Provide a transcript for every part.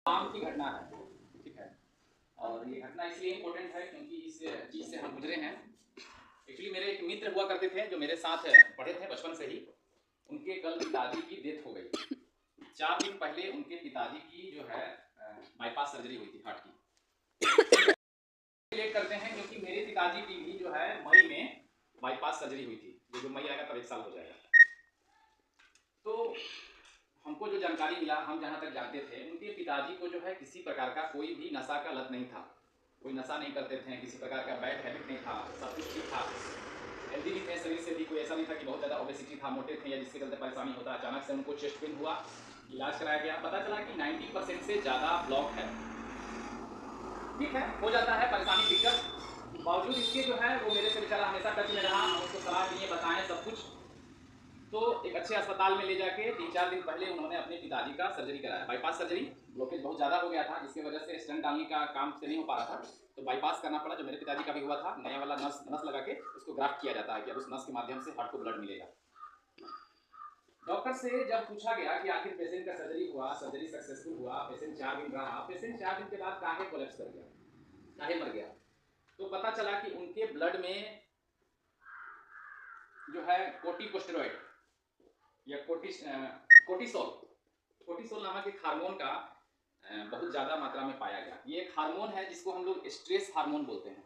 काम की घटना है, ठीक है। और ये घटना इसलिए इम्पोर्टेंट है क्योंकि इस चीज़ से हम गुजरे हैं। एक्चुअली मेरे एक मित्र हुआ करते थे जो मेरे साथ पढ़े थे बचपन से ही। उनके कल पिताजी की डेथ हो गई। 4 दिन पहले उनके पिताजी की जो है बाईपास सर्जरी हुई थी हार्ट की। रिलेट करते हैं क्योंकि मेरे पिताजी की भी जो है मई में बाईपास सर्जरी हुई थी। जो मई आएगा तब 1 साल हो जाएगा। तो हमको जो जानकारी मिला, हम जहाँ तक जानते थे, उनके पिताजी को जो है किसी प्रकार का कोई भी नशा का लत नहीं था। कोई नशा नहीं करते थे, किसी प्रकार का बैड हैबिट नहीं था, सब कुछ ठीक था। हेल्दी भी थे शरीर से भी, कोई ऐसा नहीं था कि बहुत ज़्यादा ओबेसिटी था, मोटे थे या जिसके चलते परेशानी होता। अचानक से उनको चेस्ट पेन हुआ, इलाज कराया गया, पता चला कि 90% से ज़्यादा ब्लॉक है। ठीक है, हो जाता है परेशानी, दिक्कत। बावजूद इसके जो है वो मेरे से बेचारा हमेशा टच में रहा, हम उसको सलाह दिए, बताएं सब कुछ। तो एक अच्छे अस्पताल में ले जाके 3-4 दिन पहले उन्होंने अपने पिताजी का सर्जरी कराया, बाईपास सर्जरी। ब्लॉकेज बहुत ज़्यादा हो गया था, जिसकी वजह से स्टेंट डालने का काम से नहीं हो पा रहा था, तो बाईपास करना पड़ा। जो मेरे पिताजी का भी हुआ था, नया वाला नस लगा के उसको ग्राफ्ट किया जाता है कि अब उस नस के माध्यम से हार्ट को ब्लड मिलेगा। डॉक्टर से जब पूछा गया कि आखिर पेशेंट का सर्जरी हुआ, सर्जरी सक्सेसफुल हुआ, पेशेंट 4 दिन रहा, पेशेंट 4 दिन के बाद काहे कोलैप्स कर गया, काहे मर गया, तो पता चला कि उनके ब्लड में जो है कोर्टिकोस्टेरॉइड या कोर्टिसोल नामक एक हार्मोन का बहुत ज़्यादा मात्रा में पाया गया। ये एक हार्मोन है जिसको हम लोग स्ट्रेस हार्मोन बोलते हैं।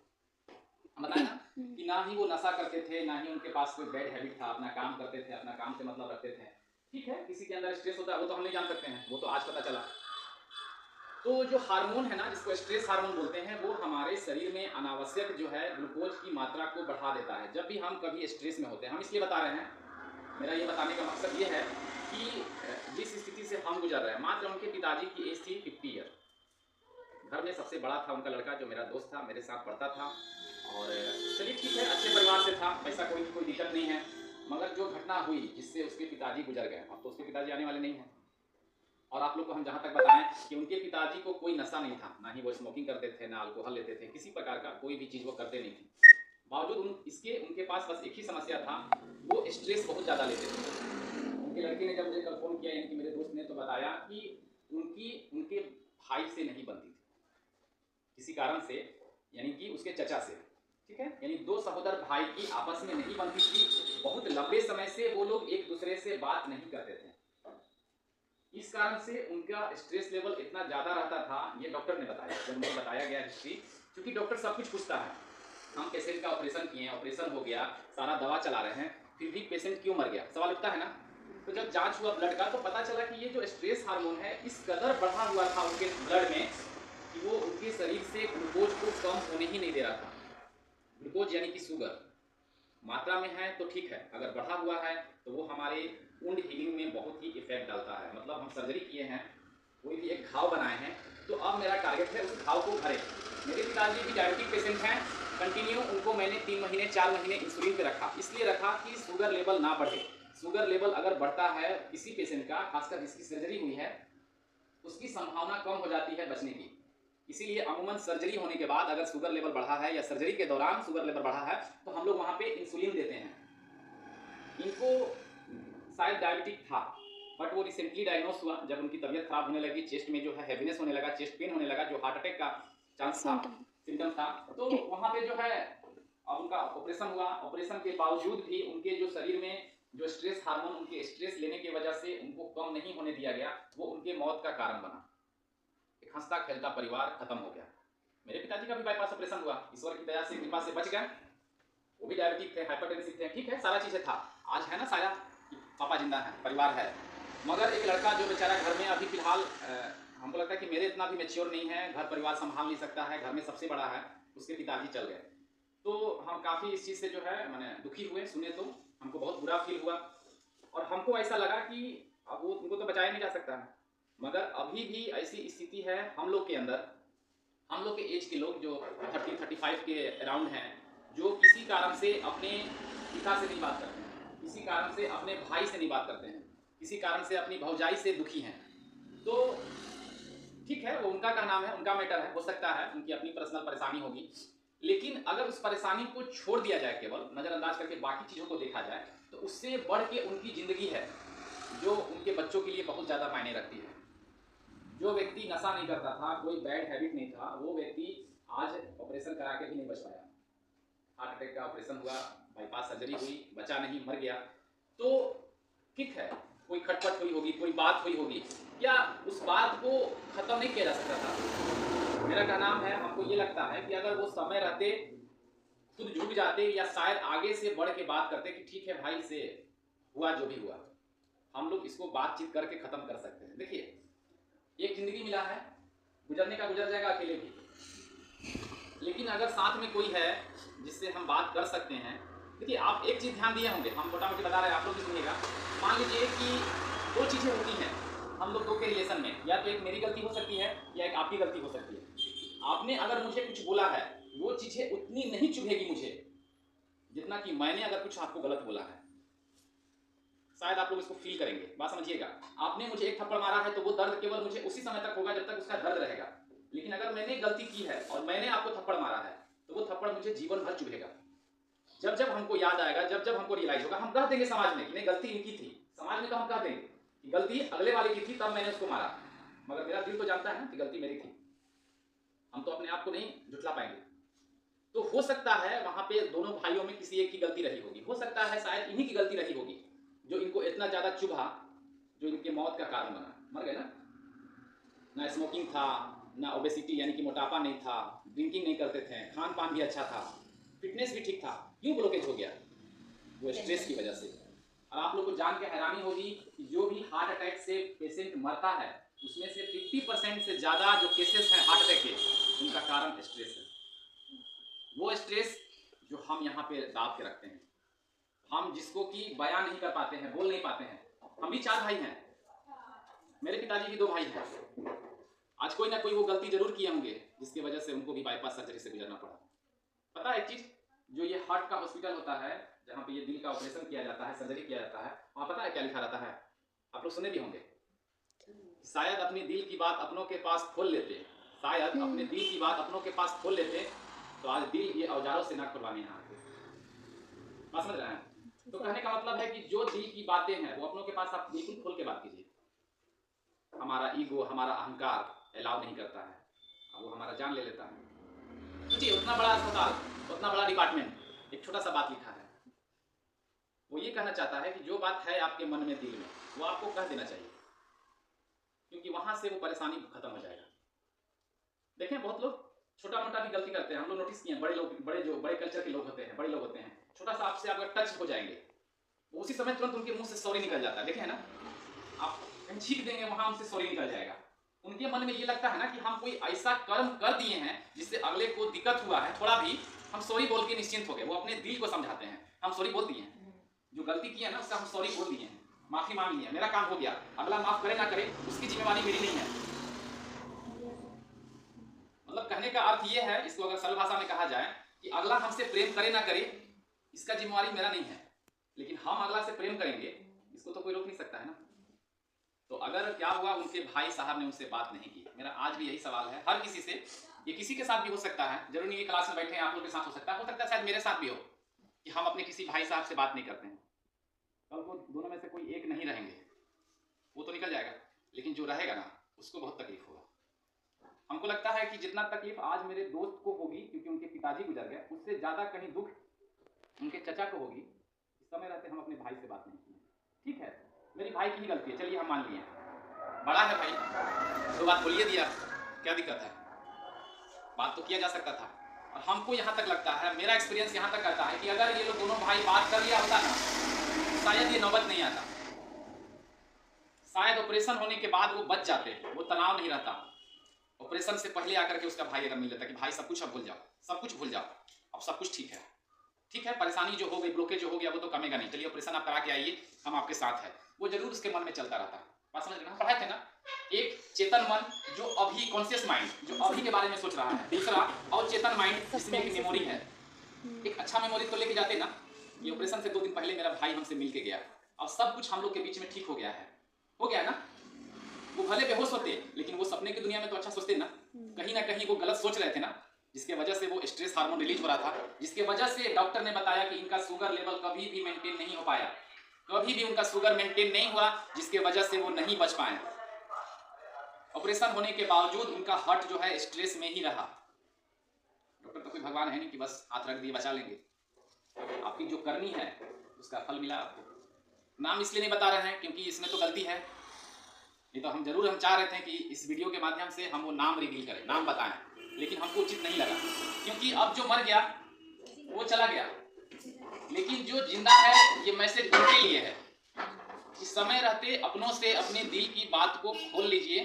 हम बताएं ना कि ना ही वो नशा करते थे, ना ही उनके पास कोई बैड हैबिट था, अपना काम करते थे, अपना काम से मतलब रखते थे। ठीक है, किसी के अंदर स्ट्रेस होता है वो तो हम नहीं जान सकते हैं, वो तो आज पता चला। तो जो हार्मोन है ना, जिसको स्ट्रेस हार्मोन बोलते हैं, वो हमारे शरीर में अनावश्यक जो है ग्लूकोज की मात्रा को बढ़ा देता है जब भी हम कभी स्ट्रेस में होते हैं। हम इसलिए बता रहे हैं, मेरा ये बताने का मकसद ये है कि जिस स्थिति से हम गुजर रहे हैं, मात्र उनके पिताजी की एज थी 50 ईयर। घर में सबसे बड़ा था उनका लड़का, जो मेरा दोस्त था, मेरे साथ पढ़ता था। और चलिए ठीक है, अच्छे परिवार से था, ऐसा कोई दिक्कत नहीं है। मगर जो घटना हुई जिससे उसके पिताजी गुजर गए, अब तो उसके पिताजी आने वाले नहीं हैं। और आप लोग को हम जहाँ तक बताएं कि उनके पिताजी को कोई नशा नहीं था, ना ही वो स्मोकिंग करते थे, ना अल्कोहल लेते थे, किसी प्रकार का कोई भी चीज़ वो करते नहीं थे। बावजूद इसके उनके पास बस एक ही समस्या था, वो स्ट्रेस बहुत ज़्यादा लेते थे। उनके लड़के ने जब मुझे कल फ़ोन किया, यानी कि मेरे दोस्त ने, तो बताया कि उनके भाई से नहीं बनती थी किसी कारण से, यानी कि उसके चचा से। ठीक है, यानी 2 सहोदर भाई की आपस में नहीं बनती थी। बहुत लंबे समय से वो लोग एक दूसरे से बात नहीं करते थे। इस कारण से उनका स्ट्रेस लेवल इतना ज़्यादा रहता था, ये डॉक्टर ने बताया। जब मुझे बताया गया हिस्ट्री, क्योंकि डॉक्टर सब कुछ पूछता है। हम पेशेंट का ऑपरेशन किए, ऑपरेशन हो गया, सारा दवा चला रहे हैं, फिर भी पेशेंट क्यों मर गया, सवाल उठता है ना। तो जब जांच हुआ ब्लड का, तो पता चला कि ये जो स्ट्रेस हार्मोन है इस कदर बढ़ा हुआ था उनके ब्लड में कि वो उनके शरीर से ग्लूकोज को कम होने ही नहीं दे रहा था। ग्लूकोज यानी कि शुगर मात्रा में है तो ठीक है, अगर बढ़ा हुआ है तो वो हमारे वुंड हीलिंग में बहुत ही इफेक्ट डालता है। मतलब हम सर्जरी किए हैं, कोई भी एक घाव बनाए हैं, तो अब मेरा टारगेट है उस घाव को भरे। मेरे पिताजी भी डायबिटिक पेशेंट हैं, कंटिन्यू उनको मैंने 3 महीने 4 महीने इंसुलिन पे रखा। इसलिए रखा कि शुगर लेवल ना बढ़े। शुगर लेवल अगर बढ़ता है किसी पेशेंट का, खासकर जिसकी सर्जरी हुई है, उसकी संभावना कम हो जाती है बचने की। इसीलिए अमूमन सर्जरी होने के बाद अगर शुगर लेवल बढ़ा है या सर्जरी के दौरान शुगर लेवल बढ़ा है, तो हम लोग वहाँ पे इंसुलिन देते हैं। इनको शायद डायबिटिक था, बट वो रिसेंटली डायग्नोस हुआ जब उनकी तबीयत खराब होने लगी, चेस्ट में जो है हैवीनेस होने लगा, चेस्ट पेन होने लगा, जो हार्ट अटैक का चांस था, सिम्टम था। तो वहाँ पे जो है अब उनका ऑपरेशन हुआ। ऑपरेशन के बावजूद भी उनके जो शरीर में जो स्ट्रेस हार्मोन, उनके स्ट्रेस लेने की वजह से उनको कम नहीं होने दिया गया, वो उनके मौत का कारण बना। एक हंसता खेलता परिवार खत्म हो गया। मेरे पिताजी का भी बाईपास ऑपरेशन हुआ, ईश्वर की दया से कृपा से बच गए। वो भी डायबिटिक थे, हाइपरटेंसिव थे, ठीक है, सारा चीज़ें था। आज है ना सारा, पापा जिंदा है, परिवार है। मगर एक लड़का जो बेचारा घर में अभी फिलहाल, हमको लगता है कि मेरे इतना भी मैच्योर नहीं है, घर परिवार संभाल नहीं सकता है, घर में सबसे बड़ा है, उसके पिताजी चल गए। तो हम काफ़ी इस चीज़ से जो है मैंने दुखी हुए, सुने तो हमको बहुत बुरा फील हुआ। और हमको ऐसा लगा कि अब वो उनको तो बचाया नहीं जा सकता है, मगर अभी भी ऐसी स्थिति है हम लोग के अंदर, हम लोग के एज के लोग जो 30-35 के अराउंड हैं, जो किसी कारण से अपने पिता से नहीं बात करते हैं, किसी कारण से अपने भाई से नहीं बात करते हैं, किसी कारण से अपनी भौजाई से दुखी हैं। तो ठीक है, वो उनका क्या नाम है, उनका मैटर है, हो सकता है उनकी अपनी पर्सनल परेशानी होगी। लेकिन अगर उस परेशानी को छोड़ दिया जाए, केवल नज़रअंदाज करके बाकी चीज़ों को देखा जाए, तो उससे बढ़ के उनकी ज़िंदगी है जो उनके बच्चों के लिए बहुत ज़्यादा मायने रखती है। जो व्यक्ति नशा नहीं करता था, कोई बैड हैबिट नहीं था, वो व्यक्ति आज ऑपरेशन करा के भी नहीं बच पाया। हार्ट अटैक का ऑपरेशन हुआ, बाईपास सर्जरी हुई, बचा नहीं, मर गया। तो ठीक है, कोई खटपट हुई होगी, कोई बात हुई होगी, क्या उस बात को खत्म नहीं किया जा सकता था? मेरा कहना है, हमको ये लगता है कि अगर वो समय रहते खुद झुक जाते या शायद आगे से बढ़ के बात करते कि ठीक है भाई, से हुआ जो भी हुआ, हम लोग इसको बातचीत करके खत्म कर सकते हैं। देखिए, एक जिंदगी मिला है, गुजरने का गुजर जाएगा अकेले भी, लेकिन अगर साथ में कोई है जिससे हम बात कर सकते हैं। देखिए, आप एक चीज़ ध्यान दिए होंगे, हम मोटा मोटी बता रहे हैं, आप लोग भी सुनिएगा। मान लीजिए कि दो चीज़ें होती हैं हम लोग दो के रिलेशन में, या तो एक मेरी गलती हो सकती है या एक आपकी गलती हो सकती है। आपने अगर मुझे कुछ बोला है, वो चीज़ें उतनी नहीं चुभेगी मुझे जितना कि मैंने अगर कुछ आपको गलत बोला है। शायद आप लोग इसको फील करेंगे, बात समझिएगा। आपने मुझे एक थप्पड़ मारा है तो वो दर्द केवल मुझे उसी समय तक होगा जब तक उसका दर्द रहेगा, लेकिन अगर मैंने गलती की है और मैंने आपको थप्पड़ मारा है तो वो थप्पड़ मुझे जीवन भर चुभेगा। जब जब हमको याद आएगा, जब जब हमको रियलाइज होगा, हम कह देंगे समाज में कि नहीं, गलती इनकी थी। समाज में तो हम कह देंगे कि गलती अगले वाले की थी, तब मैंने उसको मारा, मगर मेरा दिल तो जानता है ना कि गलती मेरी थी। हम तो अपने आप को नहीं झुठला पाएंगे। तो हो सकता है वहां पे दोनों भाइयों में किसी एक की गलती रही होगी, हो सकता है शायद इन्हीं की गलती रही होगी जो इनको इतना ज्यादा चुभा, जो इनके मौत का कारण बना। मर गए ना, ना स्मोकिंग था, ना ओबेसिटी यानी कि मोटापा नहीं था, ड्रिंकिंग नहीं करते थे, खान पान भी अच्छा था, फिटनेस भी ठीक था, क्यों ब्लॉकेज हो गया? वो स्ट्रेस की वजह से। और आप लोग को जान के हैरानी होगी कि जो भी हार्ट अटैक से पेशेंट मरता है, उसमें से 50% से ज़्यादा जो केसेस हैं हार्ट अटैक के, उनका कारण स्ट्रेस है। वो स्ट्रेस जो हम यहाँ पे दाब के रखते हैं, हम जिसको कि बयान नहीं कर पाते हैं, बोल नहीं पाते हैं। हम भी 4 भाई हैं, मेरे पिताजी भी 2 भाई हैं। आज कोई ना कोई वो गलती जरूर किए होंगे जिसकी वजह से उनको भी बाईपास सर्जरी से गुजरना पड़ा। पता है एक चीज, जो ये हार्ट का हॉस्पिटल होता है, जहाँ पे ये दिल का ऑपरेशन किया जाता है, सर्जरी किया जाता है, वहाँ पता है क्या लिखा रहता है? आप लोग सुने भी होंगे, शायद अपने दिल की बात अपनों के पास खोल लेते, शायद अपने दिल की बात अपनों के पास खोल लेते तो आज दिल ये औजारों से ना खुलवाने यहाँ आते। बात समझ रहे हैं? तो कहने का मतलब है कि जो दिल की बातें हैं वो अपनों के पास आप बिल्कुल खोल के बात कीजिए। हमारा ईगो, हमारा अहंकार अलाउ नहीं करता है, वो हमारा जान ले लेता है। सोचिए, उतना बड़ा अस्पताल, उतना बड़ा डिपार्टमेंट, एक छोटा सा बात लिखा है। वो ये कहना चाहता है कि जो बात है आपके मन में, दिल में, वो आपको कह देना चाहिए, क्योंकि वहां से वो परेशानी खत्म हो जाएगा। देखें, बहुत लोग छोटा मोटा भी गलती करते हैं, हम लोग नोटिस किए हैं। बड़े लोग, बड़े कल्चर के लोग होते हैं, बड़े लोग होते हैं, छोटा सा आपसे अगर टच हो जाएंगे, उसी समय तुरंत उनके मुंह से सॉरी निकल जाता है। देखें है ना, आप कहीं छींक देंगे, वहां उनसे सॉरी निकल जाएगा। उनके मन में ये लगता है ना कि हम कोई ऐसा कर्म कर दिए हैं जिससे अगले को दिक्कत हुआ है, थोड़ा भी हम सॉरी बोल के निश्चिंत हो गए। वो अपने दिल को समझाते हैं, हम सॉरी बोल दिए हैं, जो गलती की है ना उसका हम सॉरी बोल दिए हैं, माफी मांग लिया, मेरा काम हो गया, अगला माफ करे ना करे उसकी जिम्मेवारी मेरी नहीं है। मतलब कहने का अर्थ ये है, इसको अगर सरल भाषा में कहा जाए, कि अगला हमसे प्रेम करे ना करे इसका जिम्मेवारी मेरा नहीं है, लेकिन हम अगला से प्रेम करेंगे इसको तो कोई रोक नहीं सकता है ना। तो अगर क्या हुआ, उनके भाई साहब ने उनसे बात नहीं की। मेरा आज भी यही सवाल है हर किसी से, ये किसी के साथ भी हो सकता है, जरूरी नहीं है क्लास में बैठे हैं आप लोग के साथ हो सकता है शायद मेरे साथ भी हो, कि हम अपने किसी भाई साहब से बात नहीं करते हैं। कल को दोनों में से कोई एक नहीं रहेंगे, वो तो निकल जाएगा, लेकिन जो रहेगा ना उसको बहुत तकलीफ होगा। हमको लगता है कि जितना तकलीफ आज मेरे दोस्त को होगी क्योंकि उनके पिताजी गुजर गए, उससे ज्यादा कहीं दुख उनके चचा को होगी। इस समय रहते हम अपने भाई से बात नहीं किए। ठीक है, मेरी भाई की ही गलती है, चलिए हम मान लिए, बड़ा है भाई तो बात बोलिए दिया, क्या दिक्कत है, बात तो किया जा सकता था। और हमको यहाँ तक लगता है, मेरा एक्सपीरियंस यहाँ तक कहता है कि अगर ये लोग दोनों भाई बात कर लिया होता ना, शायद ये नौबत नहीं आता, शायद ऑपरेशन होने के बाद वो बच जाते, वो तनाव नहीं रहता। ऑपरेशन से पहले आकर के उसका भाई अगर मिल लेता कि भाई सब कुछ अब भूल जाओ, सब कुछ भूल जाओ, अब सब कुछ ठीक है, ठीक है, परेशानी जो हो गई, ब्लॉकेज जो हो गया वो तो कमेगा नहीं, चलिए ऑपरेशन आप करा के आइए, हम आपके साथ हैं, वो जरूर उसके मन में चलता रहता है। बात समझ रहे हैं? पढ़ाए थे ना, एक चेतन मन जो अभी कॉन्शियस माइंड जो अभी के बारे में सोच रहा है, दूसरा और चेतन माइंड जिसमें एक मेमोरी है, एक अच्छा मेमोरी तो लेके जाते ना। ये ऑपरेशन से 2 दिन पहले मेरा भाई हमसे मिल के गया और सब कुछ हम लोग के बीच में ठीक हो गया है, हो गया ना। वो भले बेहोश होते लेकिन वो सपने की दुनिया में तो अच्छा सोचते ना, कहीं ना कहीं वो गलत सोच रहे थे ना, जिसके वजह से वो स्ट्रेस हार्मोन रिलीज हो रहा था, जिसके वजह से डॉक्टर ने बताया कि इनका शुगर लेवल कभी भी मेंटेन नहीं हो पाया, कभी भी उनका शुगर मेंटेन नहीं हुआ, जिसके वजह से वो नहीं बच पाए। ऑपरेशन होने के बावजूद उनका हार्ट जो है स्ट्रेस में ही रहा। डॉक्टर तो कोई भगवान है नहीं कि बस हाथ रख दिए बचा लेंगे। आपकी जो करनी है उसका फल मिला आपको। नाम इसलिए नहीं बता रहे हैं क्योंकि इसमें तो गलती है, नहीं तो हम चाह रहे थे कि इस वीडियो के माध्यम से हम वो नाम रिवील करें, नाम बताएं, लेकिन हमको उचित नहीं लगा क्योंकि अब जो मर गया वो चला गया, लेकिन जो जिंदा है ये मैसेज उनके लिए है कि समय रहते अपनों से अपने दिल की बात को खोल लीजिए,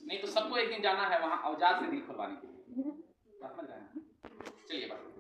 नहीं तो सबको एक दिन जाना है वहां औजार से दिल खुलवाने के लिए। समझ रहे हैं? चलिए बात